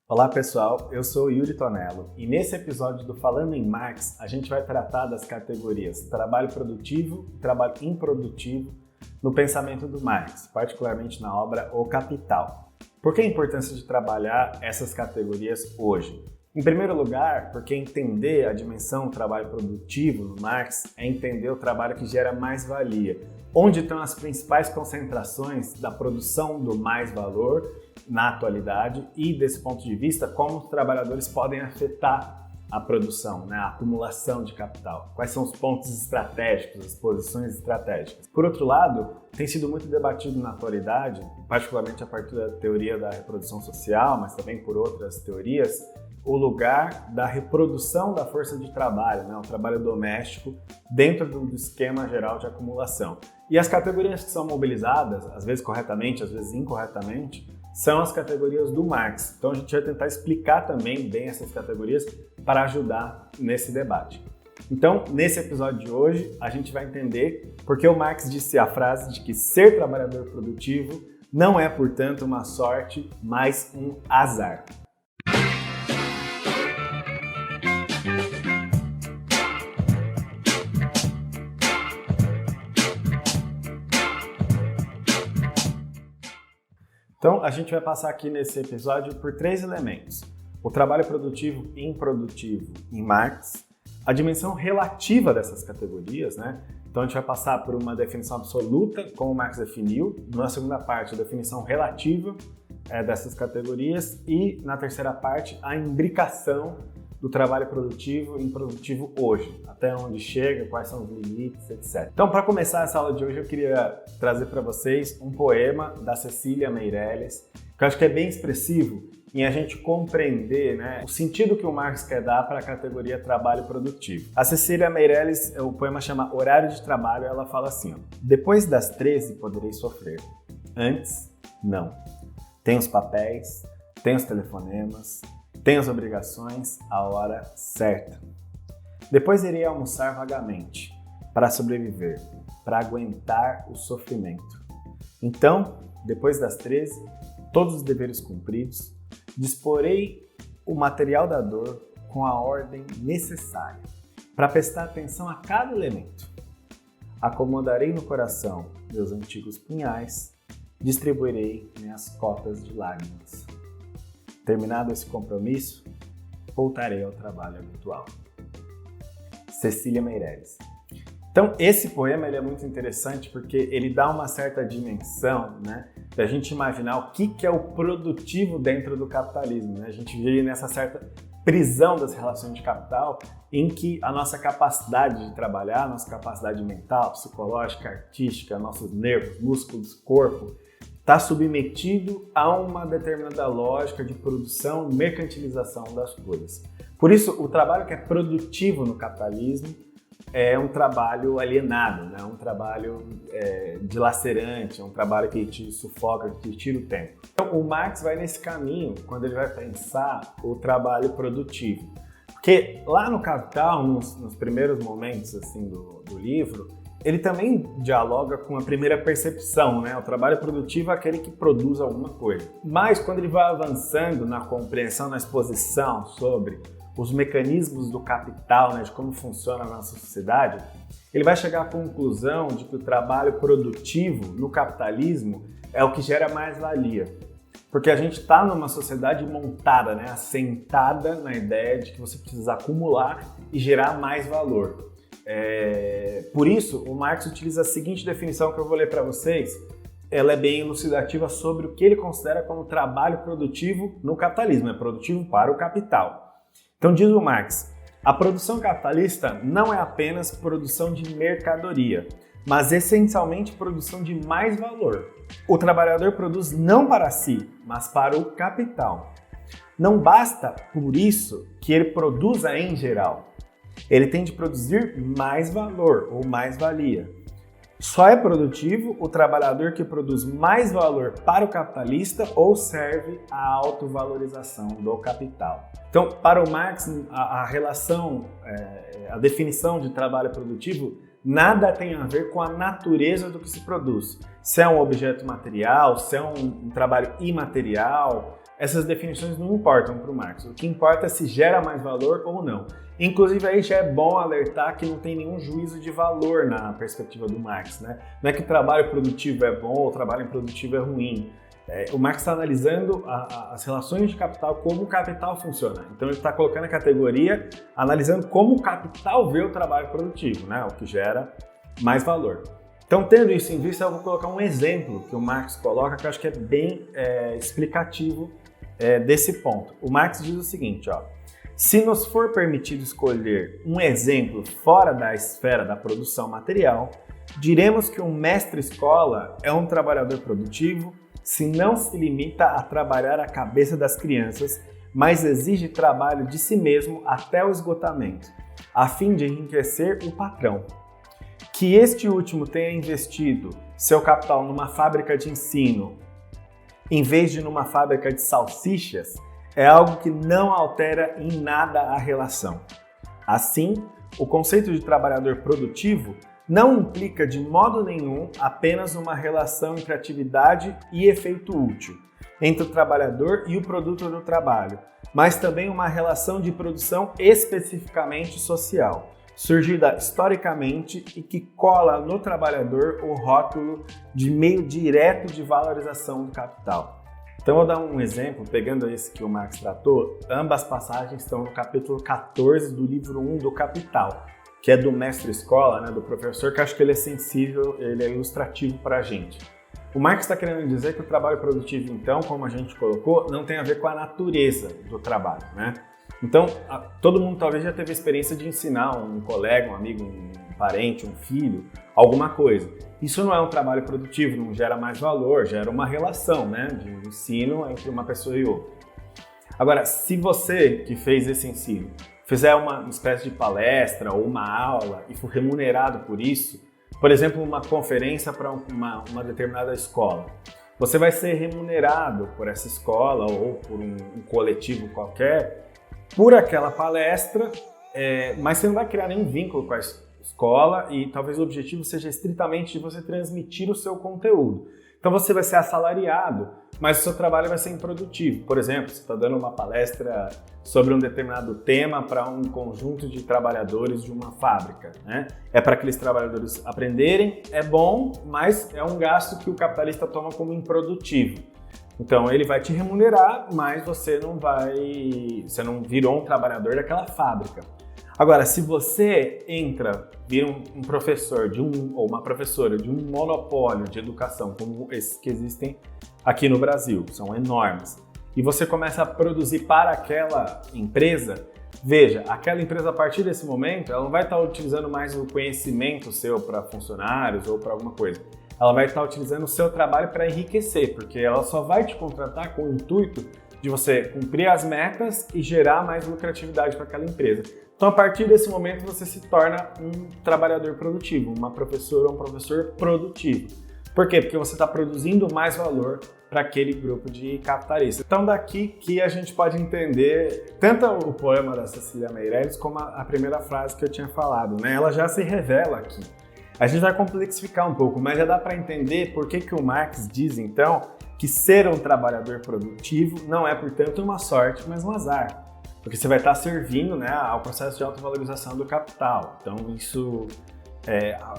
Olá pessoal, eu sou o Yuri Tonello e nesse episódio do Falando em Marx a gente vai tratar das categorias trabalho produtivo e trabalho improdutivo no pensamento do Marx, particularmente na obra O Capital. Por que a importância de trabalhar essas categorias hoje? Em primeiro lugar, porque entender a dimensão do trabalho produtivo no Marx é entender o trabalho que gera mais-valia, onde estão as principais concentrações da produção do mais-valor na atualidade e, desse ponto de vista, como os trabalhadores podem afetar a produção, a acumulação de capital. Quais são os pontos estratégicos, as posições estratégicas. Por outro lado, tem sido muito debatido na atualidade, particularmente a partir da teoria da reprodução social, mas também por outras teorias, o lugar da reprodução da força de trabalho, o trabalho doméstico, dentro do esquema geral de acumulação. E as categorias que são mobilizadas, às vezes corretamente, às vezes incorretamente, são as categorias do Marx. Então a gente vai tentar explicar também bem essas categorias para ajudar nesse debate. Então, nesse episódio de hoje, a gente vai entender por que o Marx disse a frase de que ser trabalhador produtivo não é, portanto, uma sorte, mas um azar. Então, a gente vai passar aqui nesse episódio por três elementos. O trabalho produtivo e improdutivo em Marx, a dimensão relativa dessas categorias, Então, a gente vai passar por uma definição absoluta, como Marx definiu, na segunda parte, a definição relativa dessas categorias e, na terceira parte, a imbricação do trabalho produtivo e improdutivo hoje, até onde chega, quais são os limites, etc. Então, para começar essa aula de hoje, eu queria trazer para vocês um poema da Cecília Meirelles, que eu acho que é bem expressivo em a gente compreender o sentido que o Marx quer dar para a categoria trabalho produtivo. A Cecília Meirelles, o poema chama Horário de Trabalho, ela fala assim, depois das 13 poderei sofrer, antes, não. Tem os papéis, tem os telefonemas, tem as obrigações, a hora certa. Depois irei almoçar vagamente, para sobreviver, para aguentar o sofrimento. Então, depois das 13, todos os deveres cumpridos, disporei o material da dor com a ordem necessária, para prestar atenção a cada elemento. Acomodarei no coração meus antigos punhais, distribuirei minhas cotas de lágrimas. Terminado esse compromisso, voltarei ao trabalho habitual. Cecília Meirelles. Então, esse poema ele é muito interessante porque ele dá uma certa dimensão, da gente imaginar o que é o produtivo dentro do capitalismo. A gente vive nessa certa prisão das relações de capital em que a nossa capacidade de trabalhar, a nossa capacidade mental, psicológica, artística, nossos nervos, músculos, corpo, está submetido a uma determinada lógica de produção e mercantilização das coisas. Por isso, o trabalho que é produtivo no capitalismo é um trabalho alienado, um trabalho dilacerante, é um trabalho que te sufoca, que te tira o tempo. Então, o Marx vai nesse caminho quando ele vai pensar o trabalho produtivo. Porque lá no Capital, nos primeiros momentos do livro, ele também dialoga com a primeira percepção, O trabalho produtivo é aquele que produz alguma coisa. Mas quando ele vai avançando na compreensão, na exposição sobre os mecanismos do capital, de como funciona a nossa sociedade, ele vai chegar à conclusão de que o trabalho produtivo no capitalismo é o que gera mais valia. Porque a gente está numa sociedade montada, assentada na ideia de que você precisa acumular e gerar mais valor. Por isso, o Marx utiliza a seguinte definição que eu vou ler para vocês. Ela é bem elucidativa sobre o que ele considera como trabalho produtivo no capitalismo, produtivo para o capital. Então diz o Marx, a produção capitalista não é apenas produção de mercadoria, mas essencialmente produção de mais valor. O trabalhador produz não para si, mas para o capital. Não basta, por isso, que ele produza em geral. Ele tem de produzir mais valor ou mais valia. Só é produtivo o trabalhador que produz mais valor para o capitalista ou serve à autovalorização do capital. Então, para o Marx, a relação, a definição de trabalho produtivo nada tem a ver com a natureza do que se produz. Se é um objeto material, se é um trabalho imaterial, essas definições não importam para o Marx. O que importa é se gera mais valor ou não. Inclusive, aí já é bom alertar que não tem nenhum juízo de valor na perspectiva do Marx, né? Não é que o trabalho produtivo é bom ou o trabalho improdutivo é ruim. O Marx está analisando as relações de capital, como o capital funciona. Então, ele está colocando a categoria, analisando como o capital vê o trabalho produtivo, né? O que gera mais valor. Então, tendo isso em vista, eu vou colocar um exemplo que o Marx coloca, que eu acho que é bem explicativo desse ponto. O Marx diz o seguinte, ó: se nos for permitido escolher um exemplo fora da esfera da produção material, diremos que um mestre-escola é um trabalhador produtivo se não se limita a trabalhar a cabeça das crianças, mas exige trabalho de si mesmo até o esgotamento, a fim de enriquecer o patrão. Que este último tenha investido seu capital numa fábrica de ensino, em vez de numa fábrica de salsichas, é algo que não altera em nada a relação. Assim, o conceito de trabalhador produtivo não implica de modo nenhum apenas uma relação entre atividade e efeito útil, entre o trabalhador e o produto do trabalho, mas também uma relação de produção especificamente social, surgida historicamente e que cola no trabalhador o rótulo de meio direto de valorização do capital. Então, eu vou dar um exemplo, pegando esse que o Marx tratou. Ambas passagens estão no capítulo 14 do livro 1 do Capital, que é do mestre-escola, né, do professor, que acho que ele é sensível, ele é ilustrativo para a gente. O Marx está querendo dizer que o trabalho produtivo, então, como a gente colocou, não tem a ver com a natureza do trabalho, né? Então, todo mundo talvez já teve a experiência de ensinar um colega, um amigo, um parente, um filho, alguma coisa. Isso não é um trabalho produtivo, não gera mais valor, gera uma relação, né, de ensino entre uma pessoa e outra. Agora, se você que fez esse ensino fizer uma espécie de palestra ou uma aula e for remunerado por isso, por exemplo, uma conferência para uma determinada escola, você vai ser remunerado por essa escola ou por um coletivo qualquer por aquela palestra, mas você não vai criar nenhum vínculo com a escola e talvez o objetivo seja estritamente de você transmitir o seu conteúdo. Então você vai ser assalariado, mas o seu trabalho vai ser improdutivo. Por exemplo, você está dando uma palestra sobre um determinado tema para um conjunto de trabalhadores de uma fábrica, né? É para aqueles trabalhadores aprenderem, é bom, mas é um gasto que o capitalista toma como improdutivo. Então ele vai te remunerar, mas você não virou um trabalhador daquela fábrica. Agora, se você vira um professor ou uma professora de um monopólio de educação, como esses que existem aqui no Brasil, são enormes, e você começa a produzir para aquela empresa, veja, aquela empresa a partir desse momento, ela não vai estar utilizando mais o conhecimento seu para funcionários ou para alguma coisa. Ela vai estar utilizando o seu trabalho para enriquecer, porque ela só vai te contratar com o intuito de você cumprir as metas e gerar mais lucratividade para aquela empresa. Então, a partir desse momento, você se torna um trabalhador produtivo, uma professora ou um professor produtivo. Por quê? Porque você está produzindo mais valor para aquele grupo de capitalistas. Então, daqui que a gente pode entender tanto o poema da Cecília Meirelles como a primeira frase que eu tinha falado, né? Ela já se revela aqui. A gente vai complexificar um pouco, mas já dá para entender por que o Marx diz, então, que ser um trabalhador produtivo não é, portanto, uma sorte, mas um azar. Porque você vai estar servindo, né, ao processo de autovalorização do capital. Então, isso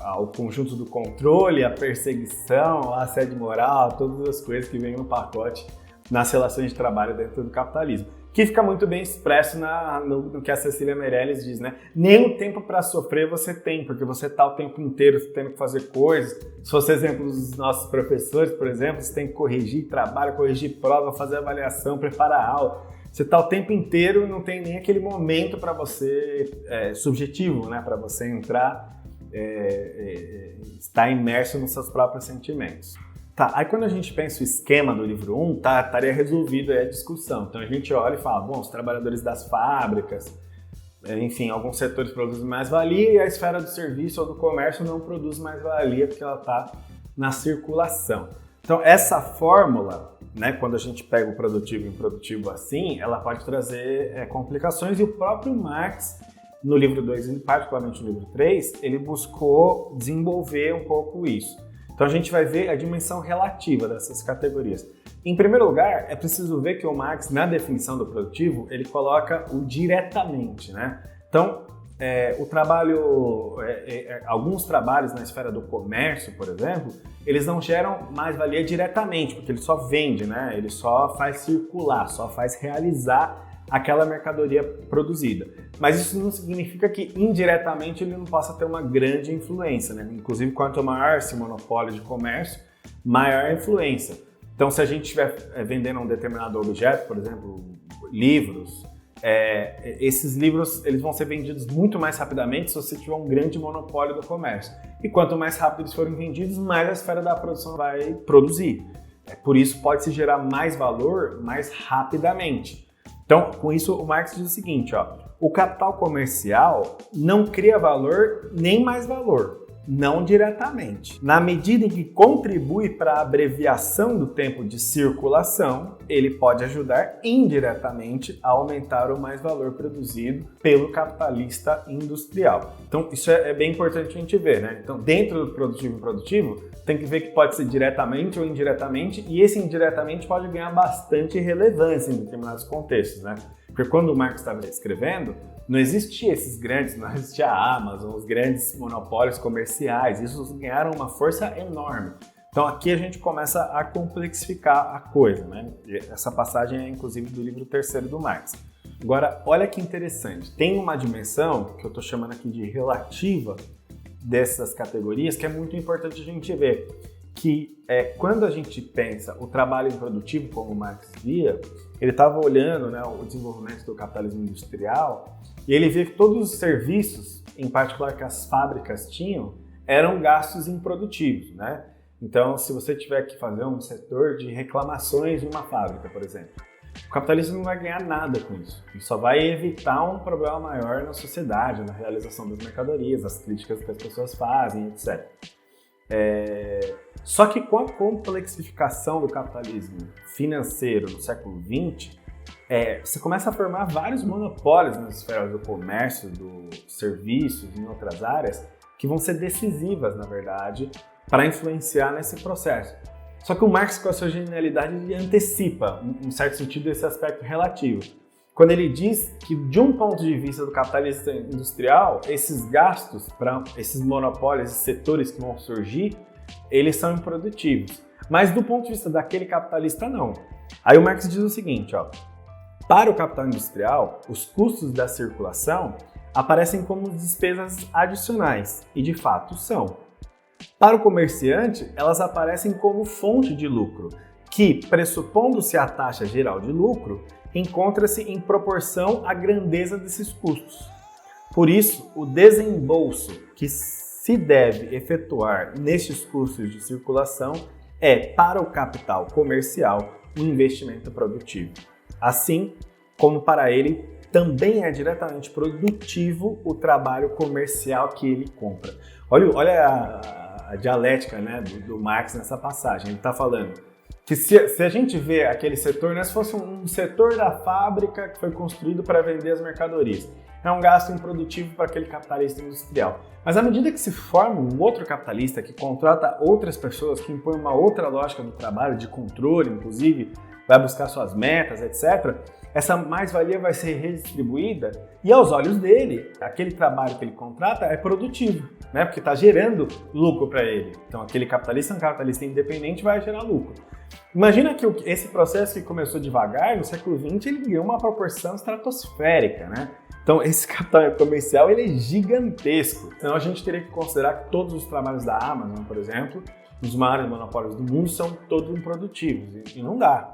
ao conjunto do controle, a perseguição, a assédio moral, todas as coisas que vêm no pacote nas relações de trabalho dentro do capitalismo. Que fica muito bem expresso no que a Cecília Meirelles diz, né? Nem o tempo para sofrer você tem, porque você está o tempo inteiro tendo que fazer coisas. Se fosse exemplo dos nossos professores, por exemplo, você tem que corrigir trabalho, corrigir prova, fazer avaliação, preparar aula. Você está o tempo inteiro, não tem nem aquele momento para você, subjetivo, né? Para você entrar, estar imerso nos seus próprios sentimentos. Tá, aí quando a gente pensa o esquema do livro 1, estaria resolvido aí a discussão. Então a gente olha e fala, bom, os trabalhadores das fábricas, enfim, alguns setores produzem mais-valia e a esfera do serviço ou do comércio não produz mais-valia porque ela está na circulação. Então essa fórmula, né, quando a gente pega o produtivo e o improdutivo assim, ela pode trazer complicações e o próprio Marx, no livro 2 e particularmente no livro 3, ele buscou desenvolver um pouco isso. Então a gente vai ver a dimensão relativa dessas categorias. Em primeiro lugar, é preciso ver que o Marx, na definição do produtivo, ele coloca o diretamente, né? Então, alguns trabalhos na esfera do comércio, por exemplo, eles não geram mais-valia diretamente, porque ele só vende, né? Ele só faz circular, só faz realizar aquela mercadoria produzida. Mas isso não significa que indiretamente ele não possa ter uma grande influência, né? Inclusive, quanto maior esse monopólio de comércio, maior a influência. Então, se a gente estiver vendendo um determinado objeto, por exemplo, livros, esses livros eles vão ser vendidos muito mais rapidamente se você tiver um grande monopólio do comércio. E quanto mais rápido eles forem vendidos, mais a esfera da produção vai produzir. Por isso, pode-se gerar mais valor mais rapidamente. Então, com isso, o Marx diz o seguinte, o capital comercial não cria valor nem mais valor, não diretamente. Na medida em que contribui para a abreviação do tempo de circulação, ele pode ajudar indiretamente a aumentar o mais valor produzido pelo capitalista industrial. Então, isso é bem importante a gente ver, né? Então, dentro do produtivo e improdutivo, tem que ver que pode ser diretamente ou indiretamente, e esse indiretamente pode ganhar bastante relevância em determinados contextos, né? Porque quando o Marx estava escrevendo, não existia esses grandes, não existia a Amazon, os grandes monopólios comerciais, isso ganharam uma força enorme. Então aqui a gente começa a complexificar a coisa, né? Essa passagem é inclusive do livro terceiro do Marx. Agora, olha que interessante, tem uma dimensão que eu estou chamando aqui de relativa dessas categorias que é muito importante a gente ver, que quando a gente pensa o trabalho improdutivo como o Marx via, ele estava olhando, né, o desenvolvimento do capitalismo industrial e ele via que todos os serviços, em particular que as fábricas tinham, eram gastos improdutivos, né? Então, se você tiver que fazer um setor de reclamações de uma fábrica, por exemplo, o capitalista não vai ganhar nada com isso. Ele só vai evitar um problema maior na sociedade, na realização das mercadorias, as críticas que as pessoas fazem, etc. Só que com a complexificação do capitalismo financeiro no século XX, você começa a formar vários monopólios nas esferas do comércio, dos serviços e em outras áreas que vão ser decisivas, na verdade, para influenciar nesse processo. Só que o Marx, com a sua genialidade, ele antecipa, em certo sentido, esse aspecto relativo. Quando ele diz que, de um ponto de vista do capitalista industrial, esses gastos para esses monopólios, esses setores que vão surgir, eles são improdutivos. Mas do ponto de vista daquele capitalista, não. Aí o Marx diz o seguinte, para o capital industrial, os custos da circulação aparecem como despesas adicionais, e de fato são. Para o comerciante, elas aparecem como fonte de lucro, que, pressupondo-se a taxa geral de lucro, encontra-se em proporção à grandeza desses custos. Por isso, o desembolso que se deve efetuar nestes custos de circulação é, para o capital comercial, um investimento produtivo. Assim como para ele também é diretamente produtivo o trabalho comercial que ele compra. Olha a dialética, né, do Marx nessa passagem. Ele está falando que se a gente vê aquele setor, né, se fosse um setor da fábrica que foi construído para vender as mercadorias, é um gasto improdutivo para aquele capitalista industrial. Mas à medida que se forma um outro capitalista que contrata outras pessoas, que impõe uma outra lógica do trabalho, de controle, inclusive, vai buscar suas metas, etc., essa mais-valia vai ser redistribuída e, aos olhos dele, aquele trabalho que ele contrata é produtivo, né? Porque está gerando lucro para ele. Então, aquele capitalista, um capitalista independente, vai gerar lucro. Imagina que esse processo que começou devagar, no século XX, ele ganhou uma proporção estratosférica, né? Então, esse capital comercial ele é gigantesco. Então, a gente teria que considerar que todos os trabalhos da Amazon, por exemplo, os maiores monopólios do mundo, são todos improdutivos. E não dá,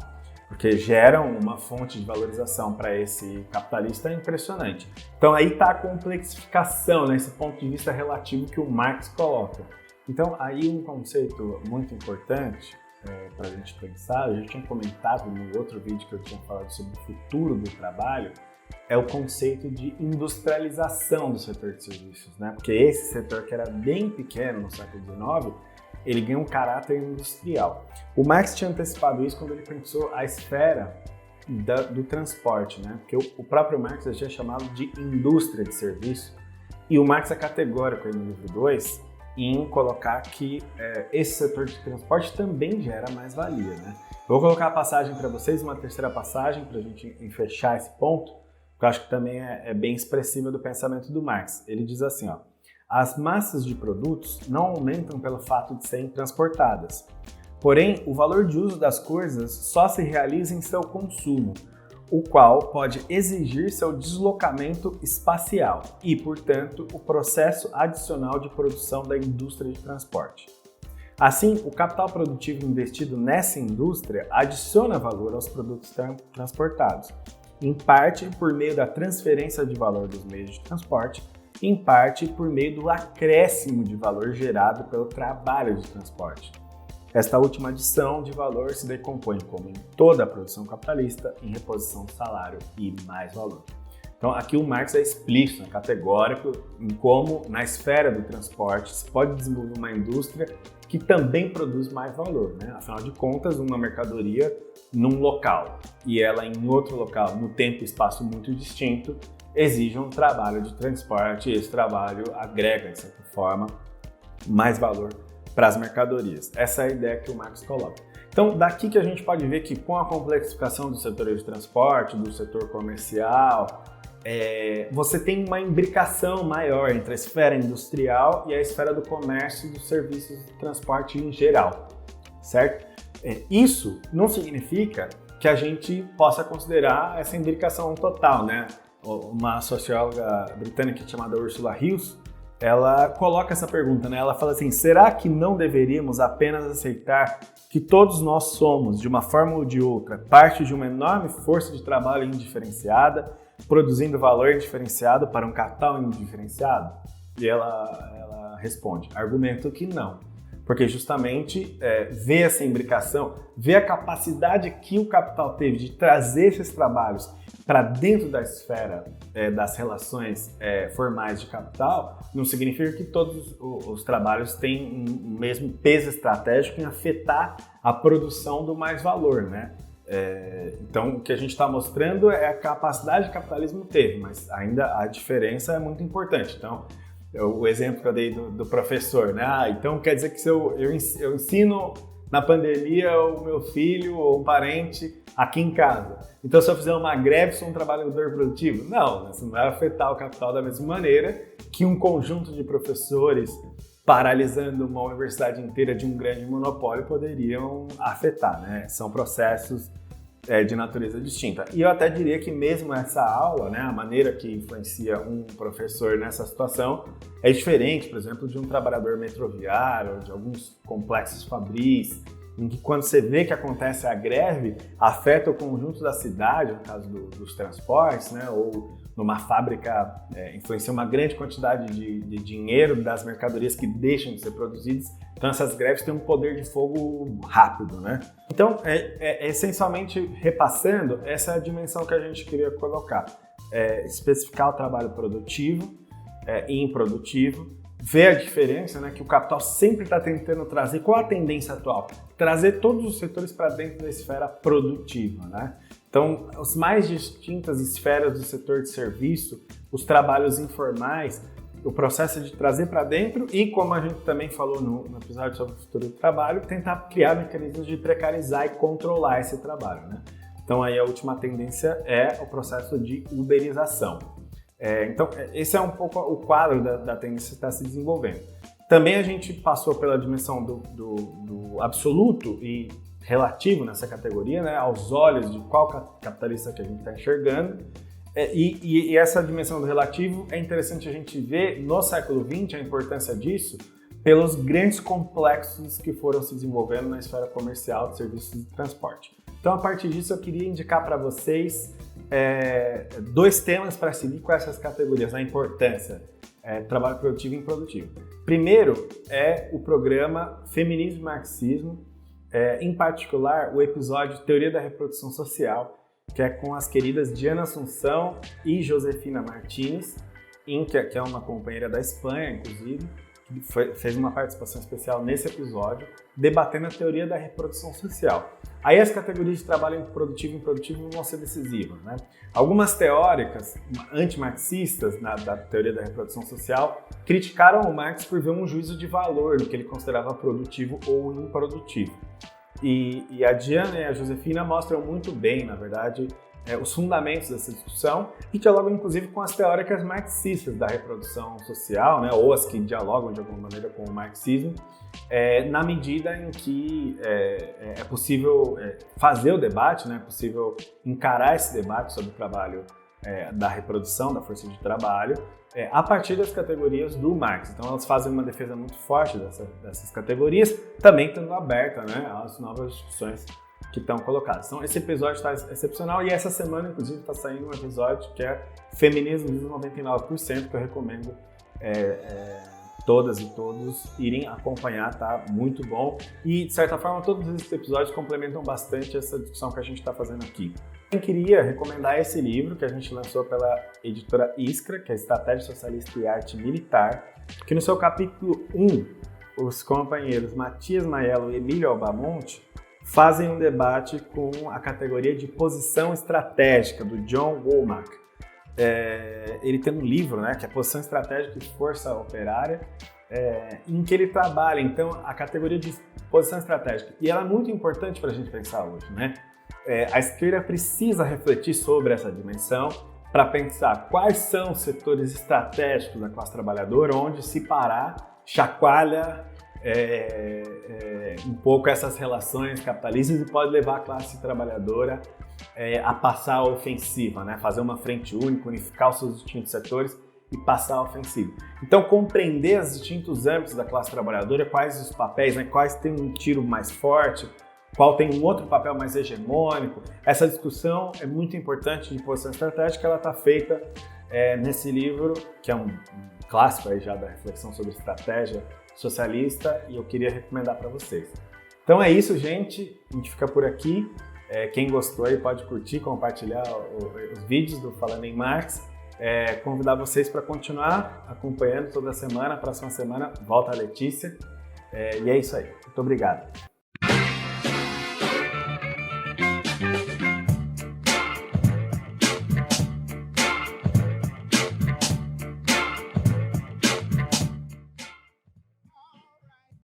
porque geram uma fonte de valorização para esse capitalista impressionante. Então, aí está a complexificação, né, esse ponto de vista relativo que o Marx coloca. Então, aí um conceito muito importante para a gente pensar, eu já tinha comentado no outro vídeo que eu tinha falado sobre o futuro do trabalho, é o conceito de industrialização do setor de serviços, né? Porque esse setor que era bem pequeno no século XIX, ele ganha um caráter industrial. O Marx tinha antecipado isso quando ele pensou a esfera do transporte, né? Porque o próprio Marx já tinha chamado de indústria de serviço, e o Marx é categórico aí no livro 2, em colocar que esse setor de transporte também gera mais-valia, né? Eu vou colocar a passagem para vocês, uma terceira passagem, para a gente fechar esse ponto, que eu acho que também é bem expressiva do pensamento do Marx. Ele diz assim, ó, as massas de produtos não aumentam pelo fato de serem transportadas. Porém, o valor de uso das coisas só se realiza em seu consumo, o qual pode exigir seu deslocamento espacial e, portanto, o processo adicional de produção da indústria de transporte. Assim, o capital produtivo investido nessa indústria adiciona valor aos produtos transportados, em parte por meio da transferência de valor dos meios de transporte, em parte por meio do acréscimo de valor gerado pelo trabalho de transporte. Esta última adição de valor se decompõe, como em toda a produção capitalista, em reposição do salário e mais valor. Então, aqui o Marx é explícito, categórico, em como, na esfera do transporte, se pode desenvolver uma indústria que também produz mais valor, né? Afinal de contas, uma mercadoria num local e ela em outro local, no tempo e espaço muito distinto, exige um trabalho de transporte e esse trabalho agrega, de certa forma, mais valor para as mercadorias. Essa é a ideia que o Marx coloca. Então, daqui que a gente pode ver que com a complexificação do setor de transporte, do setor comercial, você tem uma imbricação maior entre a esfera industrial e a esfera do comércio e dos serviços de transporte em geral, certo? Isso não significa que a gente possa considerar essa imbricação total, né? Uma socióloga britânica chamada Ursula Hills, ela coloca essa pergunta, né? Ela fala assim, será que não deveríamos apenas aceitar que todos nós somos, de uma forma ou de outra, parte de uma enorme força de trabalho indiferenciada, produzindo valor indiferenciado para um capital indiferenciado? E ela responde, argumento que não. Porque justamente vê essa imbricação, vê a capacidade que o capital teve de trazer esses trabalhos para dentro da esfera das relações formais de capital, não significa que todos os trabalhos têm o mesmo peso estratégico em afetar a produção do mais valor, né? Então, o que a gente está mostrando é a capacidade que o capitalismo teve, mas ainda a diferença é muito importante. Então, o exemplo que eu dei do professor, né? Então quer dizer que se eu ensino na pandemia o meu filho ou um parente aqui em casa. Então se eu fizer uma greve, sou um trabalhador produtivo? Não, isso não vai afetar o capital da mesma maneira que um conjunto de professores paralisando uma universidade inteira de um grande monopólio poderiam afetar, né? São processos de natureza distinta. E eu até diria que mesmo essa aula, né, a maneira que influencia um professor nessa situação é diferente, por exemplo, de um trabalhador metroviário, de alguns complexos fabris, em que quando você vê que acontece a greve, afeta o conjunto da cidade, no caso dos transportes, né, ou numa fábrica, influencia uma grande quantidade de dinheiro das mercadorias que deixam de ser produzidas. Então essas greves têm um poder de fogo rápido, né? Então, essencialmente, repassando, essa é a dimensão que a gente queria colocar. Especificar o trabalho produtivo e improdutivo, ver a diferença, né, que o capital sempre está tentando trazer. Qual a tendência atual? Trazer todos os setores para dentro da esfera produtiva, né? Então, as mais distintas esferas do setor de serviço, os trabalhos informais, o processo de trazer para dentro e, como a gente também falou no episódio sobre o futuro do trabalho, tentar criar mecanismos de precarizar e controlar esse trabalho, né? Então, aí a última tendência é o processo de uberização. Então, esse é um pouco o quadro da tendência que está se desenvolvendo. Também a gente passou pela dimensão do absoluto e relativo nessa categoria, né, aos olhos de qual capitalista que a gente está enxergando. E essa dimensão do relativo é interessante a gente ver no século XX a importância disso pelos grandes complexos que foram se desenvolvendo na esfera comercial de serviços de transporte. Então, a partir disso, eu queria indicar para vocês dois temas para seguir com essas categorias, a importância trabalho produtivo e improdutivo. Primeiro é o programa Feminismo e Marxismo, em particular o episódio Teoria da Reprodução Social, que é com as queridas Diana Assunção e Josefina Martins, que é uma companheira da Espanha, inclusive, que fez uma participação especial nesse episódio, debatendo a teoria da reprodução social. Aí as categorias de trabalho produtivo e improdutivo vão ser decisivas, né? Algumas teóricas antimarxistas da teoria da reprodução social criticaram o Marx por ver um juízo de valor no que ele considerava produtivo ou improdutivo. E a Diana e a Josefina mostram muito bem, na verdade, os fundamentos dessa discussão e dialogam inclusive com as teóricas marxistas da reprodução social, né, ou as que dialogam de alguma maneira com o marxismo, na medida em que é possível fazer o debate, né, é possível encarar esse debate sobre o trabalho da reprodução da força de trabalho a partir das categorias do Marx. Então elas fazem uma defesa muito forte dessas categorias, também estando aberta, né, às novas discussões que estão colocadas. Então esse episódio está excepcional e essa semana, inclusive, está saindo um episódio que é Feminismo dos 99%, que eu recomendo todas e todos irem acompanhar, tá? Muito bom. E, de certa forma, todos esses episódios complementam bastante essa discussão que a gente está fazendo aqui. Eu queria recomendar esse livro que a gente lançou pela editora Iskra, que é Estratégia Socialista e Arte Militar, que no seu capítulo 1, os companheiros Matias Maiello e Emílio Albamonte fazem um debate com a categoria de posição estratégica, do John Womack. Ele tem um livro, né, que é Posição Estratégica e Força Operária, em que ele trabalha, então, a categoria de posição estratégica. E ela é muito importante para a gente pensar hoje, né? A esquerda precisa refletir sobre essa dimensão para pensar quais são os setores estratégicos da classe trabalhadora, onde se parar, chacoalha um pouco essas relações capitalistas e pode levar a classe trabalhadora a passar a ofensiva, né? Fazer uma frente única, unificar os seus distintos setores e passar a ofensiva. Então, compreender os distintos âmbitos da classe trabalhadora, quais os papéis, né? Quais tem um tiro mais forte, qual tem um outro papel mais hegemônico. Essa discussão é muito importante de posição estratégica, ela está feita nesse livro, que é um clássico aí já da reflexão sobre estratégia socialista, e eu queria recomendar para vocês. Então é isso, gente. A gente fica por aqui. Quem gostou aí pode curtir, compartilhar os vídeos do Falando em Marx. Convidar vocês para continuar acompanhando toda semana. A próxima semana volta a Letícia. E é isso aí. Muito obrigado.